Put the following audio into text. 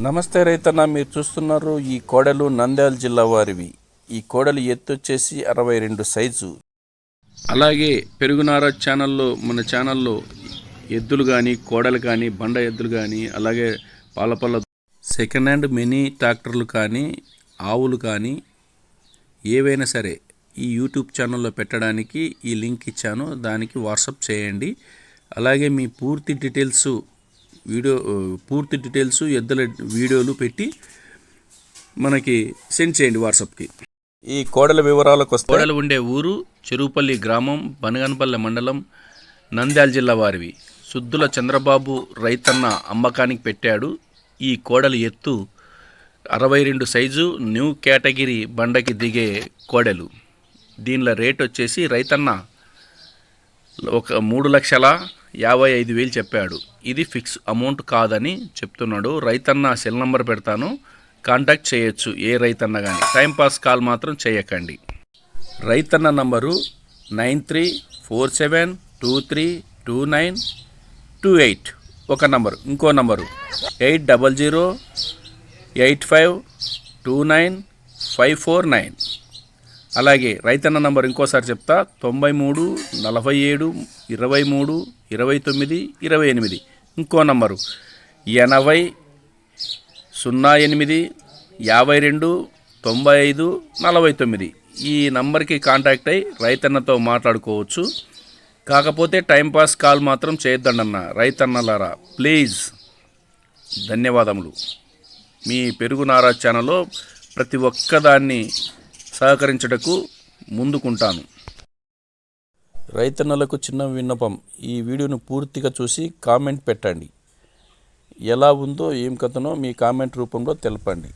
నమస్తే రైతన్న, మీరు చూస్తున్నారు ఈ కోడలు నంద్యాల జిల్లా వారివి. ఈ కోడలు ఎత్తు వచ్చేసి 62 సైజు. అలాగే పెరుగునార మన ఛానల్లో ఎద్దులు కానీ, కోడలు కానీ, బండ ఎద్దులు కానీ, అలాగే పాలపల్ల సెకండ్ హ్యాండ్ మినీ ట్రాక్టర్లు కానీ, ఆవులు కానీ ఏవైనా సరే ఈ యూట్యూబ్ ఛానల్లో పెట్టడానికి ఈ లింక్ ఇచ్చాను, దానికి వాట్సాప్ చేయండి. అలాగే మీ పూర్తి డీటెయిల్స్ ఎద్దుల వీడియోలు పెట్టి మనకి సెండ్ చేయండి వాట్సాప్కి. ఈ కోడల వివరాలకు వస్తే, కోడలు ఉండే ఊరు చెరువుపల్లి గ్రామం, బనగనపల్లె మండలం, నంద్యాల జిల్లా వారివి. సుద్దుల చంద్రబాబు రైతన్న అమ్మకానికి పెట్టాడు. ఈ కోడలు ఎత్తు 62 సైజు, న్యూ కేటగిరీ బండకి దిగే కోడలు. దీనిలో రేట్ వచ్చేసి రైతన్న 3,55,000 చెప్పాడు. ఇది ఫిక్స్ అమౌంట్ కాదని చెప్తున్నాడు. రైతన్న సెల్ నంబర్ పెడతాను, కాంటాక్ట్ చేయొచ్చు ఏ రైతన్న కానీ. టైంపాస్ కాల్ మాత్రం చేయకండి. రైతన్న నంబరు 9347232928 ఒక నంబరు. ఇంకో నంబరు 8008529549. అలాగే రైతన్న నంబర్ ఇంకోసారి చెప్తా, 93 47 23 29 28. ఇంకో నంబరు 80 08 52 95 49. ఈ నంబర్కి కాంటాక్ట్ అయ్యి రైతన్నతో మాట్లాడుకోవచ్చు. కాకపోతే టైంపాస్ కాల్ మాత్రం చేయొద్దండన్న రైతన్నలారా, ప్లీజ్. ధన్యవాదములు. మీ పెరుగునారా ఛానల్లో ప్రతి ఒక్కదాన్ని సహకరించటకు ముందుకుంటాను. రైతన్నలకు చిన్న విన్నపం, ఈ వీడియోను పూర్తిగా చూసి కామెంట్ పెట్టండి. ఎలా ఉందో ఏం కథనో మీ కామెంట్ రూపంలో తెలపండి.